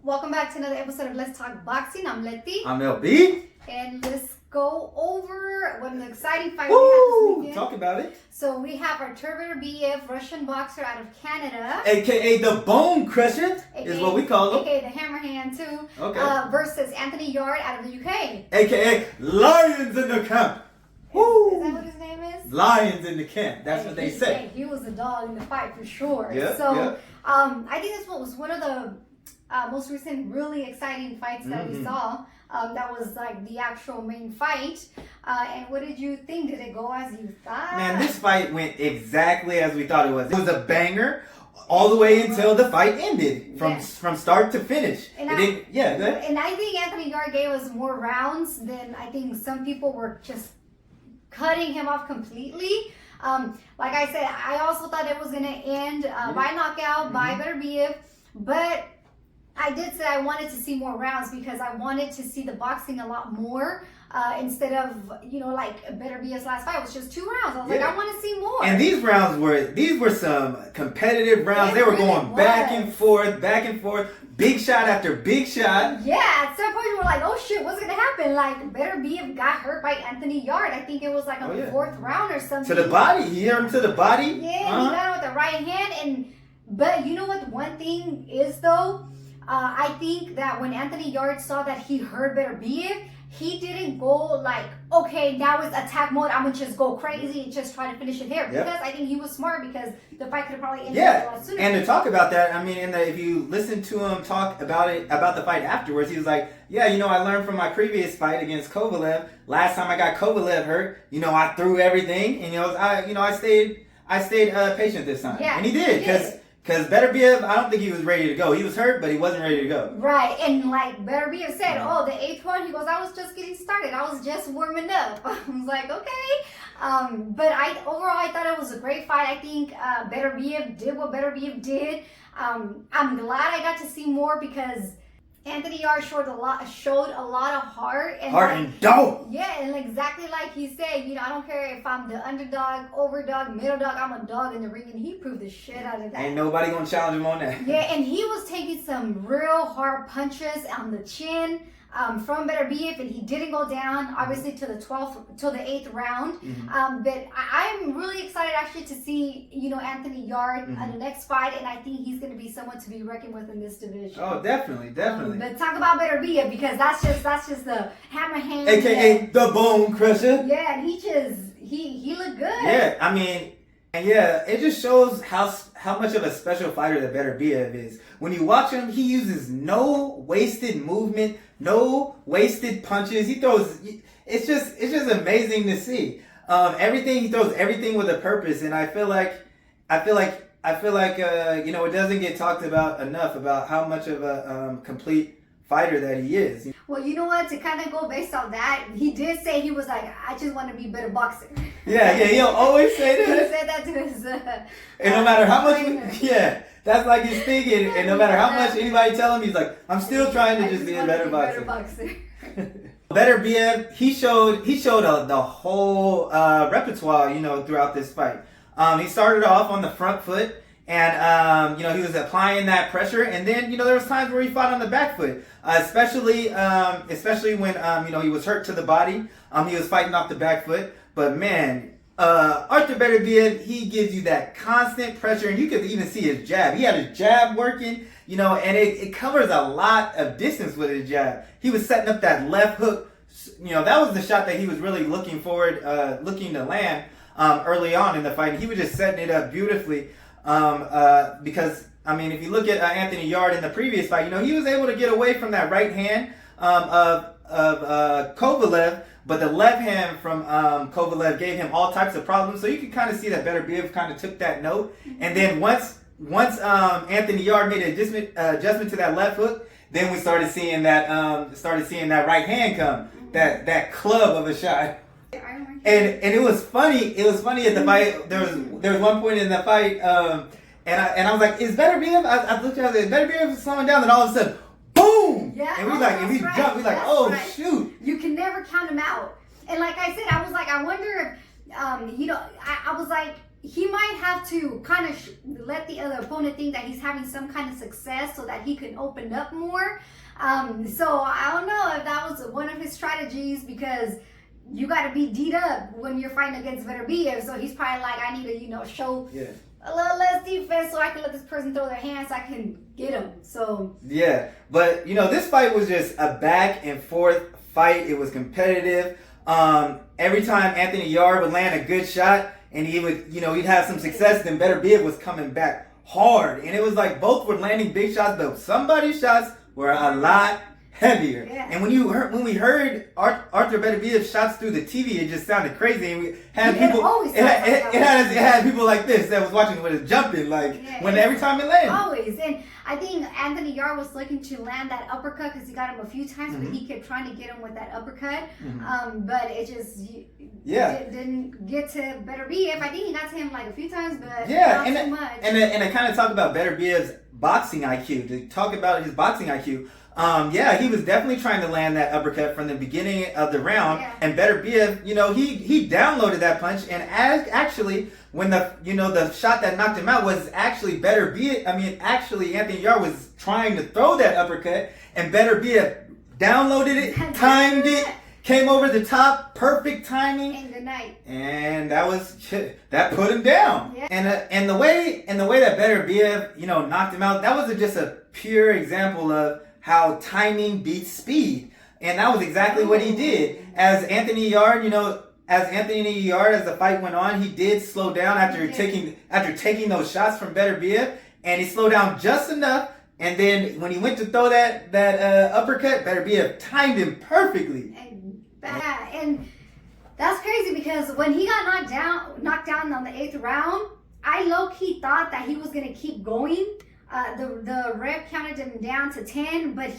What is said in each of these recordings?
Welcome back to another episode of Let's Talk Boxing. I'm Leti. I'm LB. And let's go over what an exciting fight Woo! we had this weekend. Talk about it. So we have Artur Beterbiev, Russian boxer out of Canada. AKA the Bone Crusher is what we call him. AKA the Hammer Hand too. Okay. Versus Anthony Yarde out of the UK. AKA Lions in the Camp. Is that what his name is? Lions in the Camp. That's what they say. He was a dog in the fight for sure. Yeah, so yeah. I think this was one of the most recent really exciting fights that we saw. That was like the actual main fight. And what did you think? Did it go as you thought? Man, this fight went exactly as we thought it was. It was a banger all the way until the fight ended. From start to finish. And go ahead. And I think Anthony Yarde gave us more rounds than I think some people were just cutting him off completely. Like I said, I also thought it was going to end by knockout by Beterbiev, but I did say I wanted to see more rounds because I wanted to see the boxing a lot more instead of, like Beterbiev's last fight was just 2 rounds. I was like, I want to see more. And these were some competitive rounds. They were really going back and forth, big shot after big shot. Yeah, at some point you were like, oh shit, what's going to happen? Like, Beterbiev got hurt by Anthony Yarde. I think it was like on the 4th round or something. To the body. He hit him to the body. Yeah, he got him with the right hand. But you know what one thing is though? I think that when Anthony Yarde saw that he heard Beterbiev, he didn't go like, okay, now it's attack mode. I'm going to just go crazy and just try to finish it there. Because I think he was smart because the fight could have probably ended a lot sooner. And to talk about that, I mean, if you listen to him talk about the fight afterwards, he was like, I learned from my previous fight against Kovalev. Last time I got Kovalev hurt, I threw everything. And, I stayed patient this time. Yeah, and he did. Because Beterbiev, I don't think he was ready to go. He was hurt, but he wasn't ready to go. Right, and like Beterbiev said, the 8th one, he goes, I was just getting started. I was just warming up. I was like, okay. But overall, I thought it was a great fight. I think Beterbiev did what Beterbiev did. I'm glad I got to see more because Anthony Yarde showed a lot of heart. And dope. Yeah, and exactly like he said, I don't care if I'm the underdog, overdog, middle dog, I'm a dog in the ring, and he proved the shit out of that. Ain't nobody gonna challenge him on that. Yeah, and he was taking some real hard punches on the chin from Beterbiev, and he didn't go down, obviously, till the 8th round. But I'm really excited actually to see, Anthony Yarde on the next fight, and I think he's going to be someone to be reckoned with in this division. Oh, definitely. But talk about Beterbiev because that's just the hammer hand, AKA the Bone Crusher. Yeah, and he looked good. Yeah, I mean. And it just shows how much of a special fighter that Beterbiev is. When you watch him, he uses no wasted movement, no wasted punches. He throws. It's just amazing to see. He throws everything with a purpose, and I feel like it doesn't get talked about enough about how much of a complete fighter that he is. Well, you know what? To kind of go based on that, he did say he was like, I just want to be a better boxer. Yeah, he'll always say that. He said that to his. And no matter how much, that's like his thinking. And no matter how much anybody tell him, he's like, I'm still trying to just be a better boxer. Beterbiev, he showed the whole repertoire, throughout this fight. He started off on the front foot. And, he was applying that pressure. And then, there was times where he fought on the back foot, especially when, he was hurt to the body. He was fighting off the back foot. But, man, Artur Beterbiev, he gives you that constant pressure. And you could even see his jab. He had his jab working, and it covers a lot of distance with his jab. He was setting up that left hook. That was the shot that he was really looking to land early on in the fight. He was just setting it up beautifully. Because, if you look at Anthony Yarde in the previous fight, he was able to get away from that right hand of Kovalev, but the left hand from Kovalev gave him all types of problems. So you can kind of see that Beterbiev kind of took that note. And then once Anthony Yarde made an adjustment to that left hook, then we started seeing that right hand come, that club of a shot. And it was funny. It was funny at the fight. There was one point in the fight, and I was like, "Is Beterbiev?" I looked at it. Is Beterbiev slowing down? And all of a sudden, boom! Yeah, and we jumped. We like, oh right. Shoot! You can never count him out. And like I said, I was like, I wonder if, I was like, he might have to kind of let the other opponent think that he's having some kind of success so that he can open up more. So I don't know if that was one of his strategies, because you got to be D'd up when you're fighting against Beterbiev. So he's probably like, I need to, show a little less defense so I can let this person throw their hands so I can get him. So yeah, but this fight was just a back and forth fight. It was competitive. Every time Anthony Yarde would land a good shot and he would, he'd have some success, then Beterbiev was coming back hard. And it was like both were landing big shots, but somebody's shots were a lot heavier. Yeah. And when we heard Artur Beterbiev's shots through the TV, it just sounded crazy. And we had it had people like this that was watching with it jumping every time it landed. Always. And I think Anthony Yarde was looking to land that uppercut because he got him a few times, but he kept trying to get him with that uppercut. But it just didn't get to Beterbiev. I think he got to him like a few times, but not too much. And to kind of talk about Beterbiev's boxing IQ, to talk about his boxing IQ. He was definitely trying to land that uppercut from the beginning of the round, and Beterbiev, he downloaded that punch, and actually when the shot that knocked him out was actually Anthony Yarde was trying to throw that uppercut, and Beterbiev downloaded it, timed it, came over the top, perfect timing, and good night. And that put him down. Yeah. And the way that Beterbiev, knocked him out, that was just a pure example of how timing beats speed. And that was exactly what he did. As Anthony Yarde, as the fight went on, he did slow down after taking those shots from Beterbiev, and he slowed down just enough. And then when he went to throw that uppercut, Beterbiev timed him perfectly. And that's crazy, because when he got knocked down on the 8th round, I low-key thought that he was gonna keep going. The ref counted him down to 10, but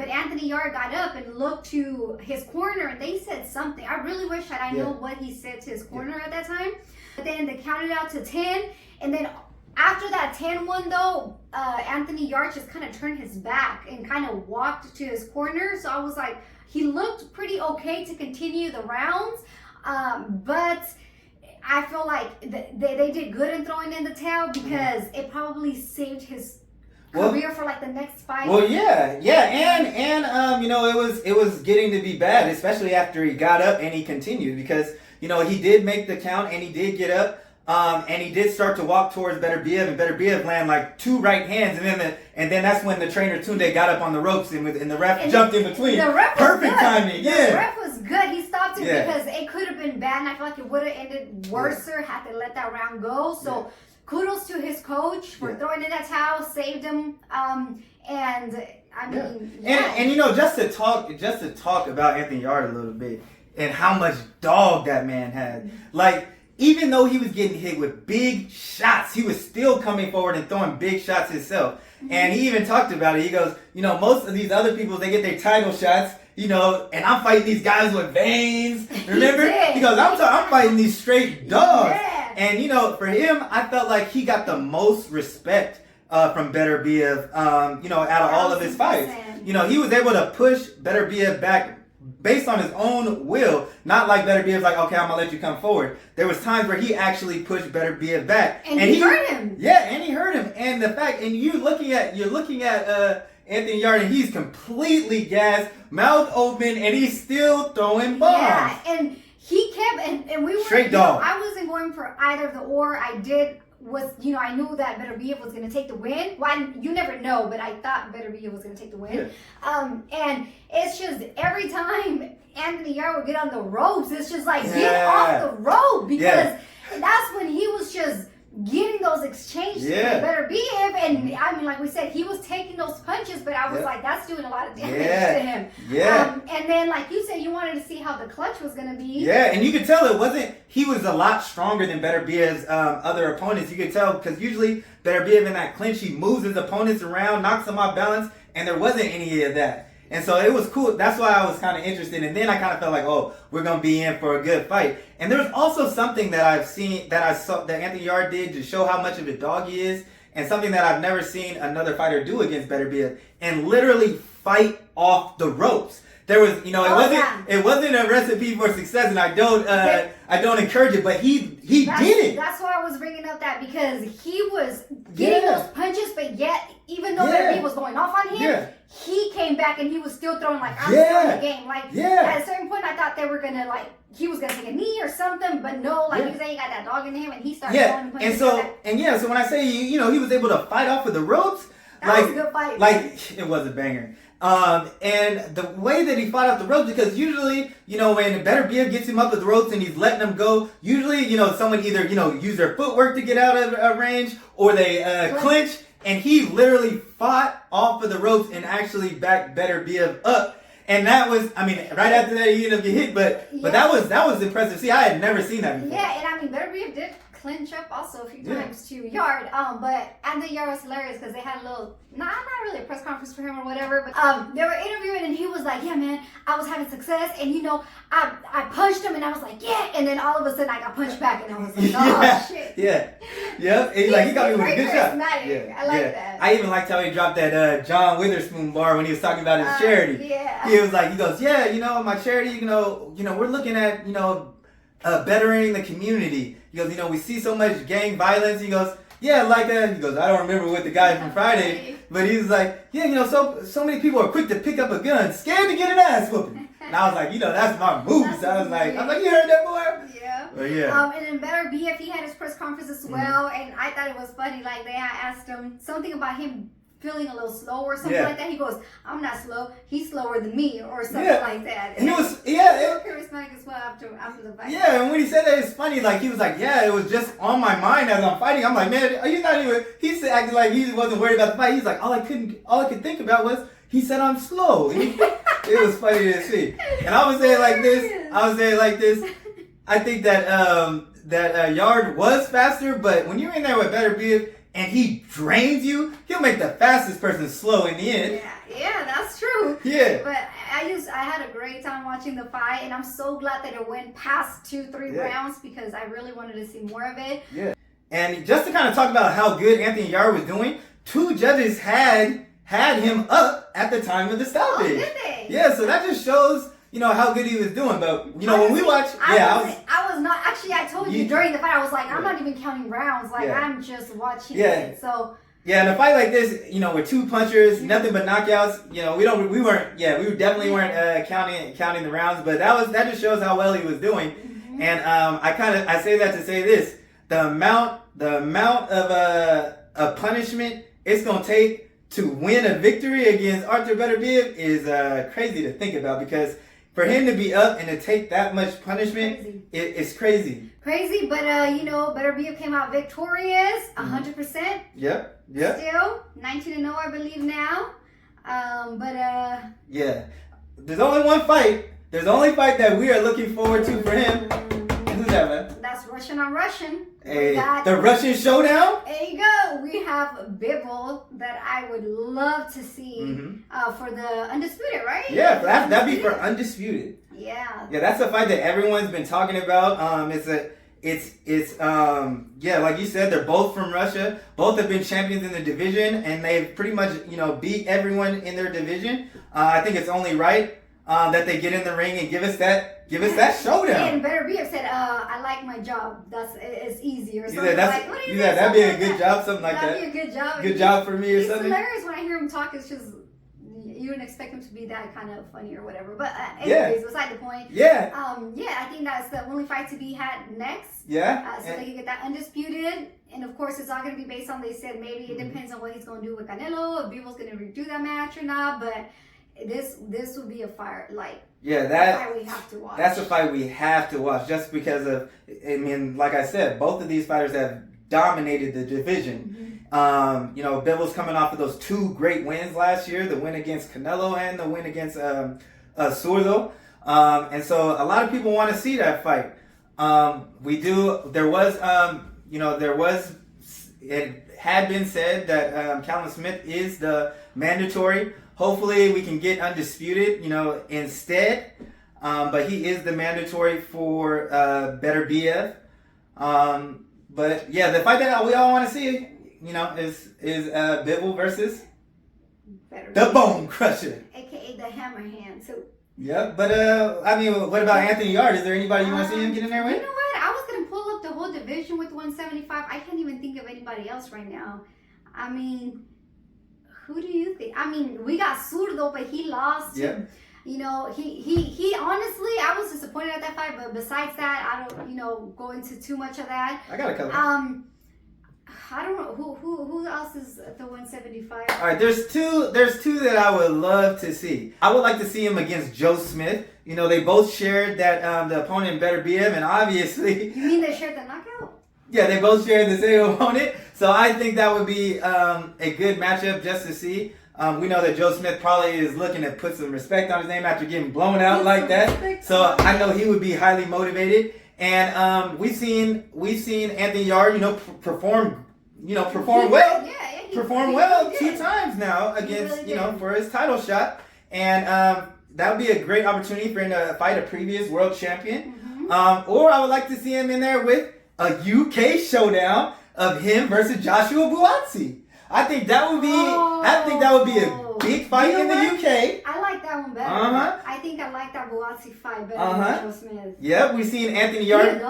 Anthony Yarde got up and looked to his corner, and they said something. I really wish that I know what he said to his corner at that time. But then they counted out to 10, and then after that 10-1 though, Anthony Yarde just kind of turned his back and kind of walked to his corner. So I was like, he looked pretty okay to continue the rounds, but I feel like they did good in throwing in the towel, because it probably saved his career for like the next fight. Well, and it was getting to be bad, especially after he got up and he continued, because he did make the count and he did get up. And he did start to walk towards Beterbiev, and Beterbiev landed like 2 right hands, and then that's when the trainer Tunde got up on the ropes, and the ref jumped in between. The ref Perfect was good. timing. The ref was good. He stopped it because it could have been bad, and I feel like it would have ended worse had they let that round go. So kudos to his coach for throwing in that towel, saved him. And I mean, and just to talk about Anthony Yarde a little bit and how much dog that man had, even though he was getting hit with big shots, he was still coming forward and throwing big shots himself. And he even talked about it. He goes, most of these other people, they get their title shots, and I'm fighting these guys with veins. Remember? He goes, I'm fighting these straight dogs. Yeah. And, for him, I felt like he got the most respect from Beterbiev, out of all of his fights. He was able to push Beterbiev back based on his own will, not like Beterbiev's like, okay, I'm gonna let you come forward. There was times where he actually pushed Beterbiev back, and he hurt him. Yeah, and he hurt him. And the fact, and you're looking at Anthony Yarde, and he's completely gassed, mouth open, and he's still throwing bombs. Yeah, and he kept, and we were straight dog. I wasn't going for either of the or. I knew that Beterbiev was going to take the win. Well, you never know, but I thought Beterbiev was going to take the win. Yeah. And it's just every time Anthony Yarde would get on the ropes, it's just like, get off the rope, because that's when he was just getting those exchanges with Beterbiev. And I mean, like we said, he was taking those punches, but I was like, that's doing a lot of damage to him. Yeah. And then, like you said, you wanted to see how the clutch was going to be. Yeah, and you could tell he was a lot stronger than Beterbiev's other opponents. You could tell, because usually Beterbiev in that clinch, he moves his opponents around, knocks them off balance, and there wasn't any of that. And so it was cool. That's why I was kind of interested. And then I kind of felt like, oh, we're going to be in for a good fight. And there's also something that I saw that Anthony Yarde did to show how much of a dog he is, and something that I've never seen another fighter do against Beterbiev, and literally fight off the ropes. there was, you know, yeah. it wasn't a recipe for success, and I don't encourage it, but he did it. That's why I was bringing up that, because he was getting those punches, but yet even though Beterbiev was going off on him, he came back and he was still throwing like I'm still in the game. Like at a certain point, I thought they were gonna he was gonna take a knee or something, but no, like he was saying, he got that dog in him and he started throwing punches. So when I say you know he was able to fight off of the ropes, that was a good fight. Like it was a banger. And the way that he fought off the ropes, because usually, you know, when Beterbiev gets him up with the ropes and he's letting him go, usually, you know, someone either, you know, use their footwork to get out of range, or they clinch, and he literally fought off of the ropes and actually backed Beterbiev up. And that was, I mean, right after that he ended up getting hit, but that was impressive. See, I had never seen that before. Yeah, and I mean, Beterbiev did clinch up also a few times to Yarde. But Anthony Yarde was hilarious because they had a little, not really a press conference for him or whatever, but they were interviewing and he was like, yeah, man, I was having success, and you know, I punched him and I was like, yeah, and then all of a sudden I got punched back and I was like, oh shit. And he got me with a good shot. I like that. I even liked how he dropped that John Witherspoon bar when he was talking about his charity. He was like, he goes, yeah, you know, my charity, you know, we're looking at, you know, bettering the community. He goes, you know, we see so much gang violence. He goes, yeah, like that. He goes, I don't remember what the guy from Friday, but he was like, yeah, you know, so many people are quick to pick up a gun, scared to get an ass whooping. And I was like, you know, that's my moves. I was like, you heard that, boy? Yeah. But yeah. And then Beterbiev, he had his press conference as well, and I thought it was funny. Like they had asked him something about him feeling a little slow or something like that. He goes, I'm not slow, he's slower than me, or something like that. And he was charismatic as well after the fight. Yeah, and when he said that, it's funny. Like he was like, yeah, it was just on my mind as I'm fighting. I'm like, man, are you not even? He said acting like he wasn't worried about the fight. He's like, all I could think about was he said I'm slow. It was funny to see. And I was saying like this. I think that Yarde was faster, but when you're in there with Beterbiev and he drains you, he'll make the fastest person slow in the end. Yeah, that's true. Yeah. But I had a great time watching the fight, and I'm so glad that it went past 2-3 rounds, because I really wanted to see more of it. Yeah. And just to kind of talk about how good Anthony Yarde was doing, 2 judges had him up at the time of the stoppage. Oh, did they? Yeah, so that just shows, you know, how good he was doing. But, you know, when we watch... I was not... Actually, I told you during the fight, I was like, I'm not even counting rounds. Like, I'm just watching it. So... Yeah, in a fight like this, you know, with 2 punchers, nothing but knockouts, you know, we definitely weren't counting the rounds, but that just shows how well he was doing. Mm-hmm. And I say that to say this: the amount of punishment it's gonna take to win a victory against Artur Beterbiev is crazy to think about, because for him to be up and to take that much punishment, it's crazy. Crazy, but you know, Beterbiev came out victorious, 100%. Yep. Still 19-0, I believe now. Yeah, there's only one fight. There's the only fight that we are looking forward to for him. And who's that, man? That's Russian on Russian. Hey, the Russian showdown. There you go. We have Bivol that I would love to see for the Undisputed, right? Yeah, that'd be for Undisputed. Yeah. Yeah, that's a fight that everyone's been talking about. It's like you said, they're both from Russia. Both have been champions in the division, and they've pretty much, you know, beat everyone in their division. I think it's only right that they get in the ring and give us that showdown. And Beterbiev said, I like my job. It's easier. You said that'd be a good job, something like that. That'd be a good job. Good job for me or something. It's hilarious when I hear him talk. It's just, you wouldn't expect him to be that kind of funny or whatever. But anyways, beside the point. Yeah. I think that's the only fight to be had next. Yeah. So they can get that Undisputed. And of course, it's all going to be based on, they said, maybe it depends on what he's going to do with Canelo, if Bivol's going to redo that match or not. But this will be a fight, fight we have to watch. That's a fight we have to watch, just because of, I mean, like I said, both of these fighters have dominated the division. You know, Bivol's coming off of those 2 great wins last year, the win against Canelo and the win against Zurdo. And so a lot of people want to see that fight. It had been said that Callum Smith is the mandatory. Hopefully we can get Undisputed, you know, instead. But he is the mandatory for Beterbiev. But yeah, the fight that we all want to see, you know, is Bivol versus the Bone Crusher, aka the Hammer Hand. So Yep, but I mean, what about Anthony Yarde? Is there anybody you want to see him get in there with? You know what? I was gonna pull up the whole division with 175. I can't even think of anybody else right now. I mean, who do you think? I mean, we got Zurdo, but he lost. Yep. You know, he honestly, I was disappointed at that fight, but besides that, I don't, go into too much of that. I got a couple. I don't know who else is at the 175. All right, there's two that I would love to see. I would like to see him against Joe Smith. You know, they both shared that the opponent Beterbiev, and obviously. You mean they shared the knockout? Yeah, they both shared the same opponent, so I think that would be a good matchup just to see. We know that Joe Smith probably is looking to put some respect on his name after getting blown out like that. So I know he would be highly motivated. And we've seen Anthony Yarde, perform well. Yeah, perform well 2 times now against, for his title shot. And that would be a great opportunity for him to fight a previous world champion. Mm-hmm. Or I would like to see him in there with a UK showdown of him versus Joshua Buatsi. I think that would be a big fight in the UK. I like that one better. I think I like that Buatsi fight better than Joe Smith. Yep, we've seen Anthony Yarde.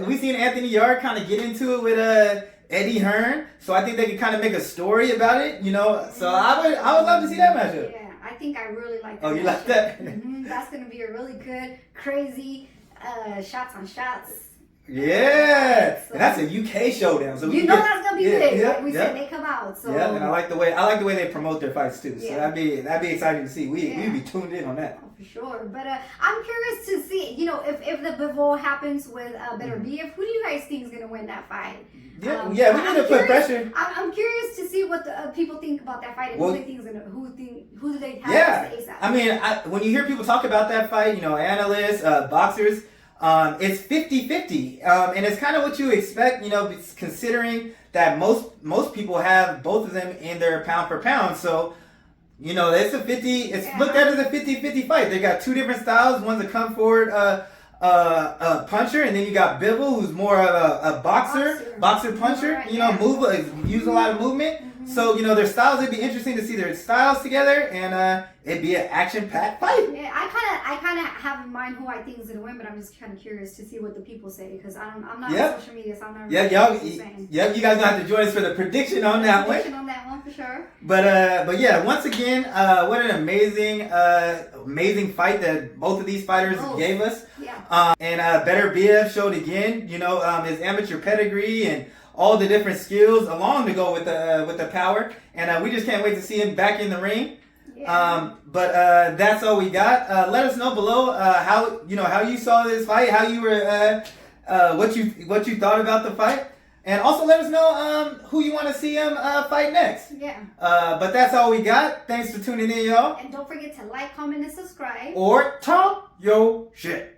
We've seen Anthony Yarde kind of get into it with Eddie Hearn. So I think they could kind of make a story about it, So I would love to see that matchup. Yeah, I think I really like that. Oh, you like that? Mm-hmm. That's gonna be a really good, crazy shots on shots. Yeah, so, and that's a UK showdown. So that's gonna be big. Like we said, they come out. So yeah, and I like the way they promote their fights too. So that'd be exciting to see. We'd be tuned in on that. Oh, for sure. But I'm curious to see. If the Bivol happens with Beterbiev, who do you guys think is gonna win that fight? We need to put pressure. I'm curious to see what the people think about that fight and who they think is gonna who do they have as the ace out. I mean, when you hear people talk about that fight, analysts, boxers. It's 50-50, and it's kind of what you expect, considering that most people have both of them in their pound for pound. So, it's looked at as a 50-50 fight. They got 2 different styles. One's a come forward puncher, and then you got Bivol, who's more of a boxer puncher. Use a lot of movement. Mm-hmm. So their styles. It'd be interesting to see their styles together, and it'd be an action-packed fight. Yeah, I kind of have in mind who I think is gonna win, but I'm just kind of curious to see what the people say because I'm not on social media, so I'm not. You guys gonna have to join us for the prediction on that one. Prediction on that one for sure. But yeah, once again, what an amazing fight that both of these fighters gave us. Yeah. And Beterbiev showed again, his amateur pedigree and all the different skills along to go with the power, and we just can't wait to see him back in the ring. Yeah. But that's all we got. Let us know below how you saw this fight, how you were what you thought about the fight, and also let us know who you want to see him fight next. Yeah. But that's all we got. Thanks for tuning in, y'all. And don't forget to like, comment, and subscribe. Or talk your shit.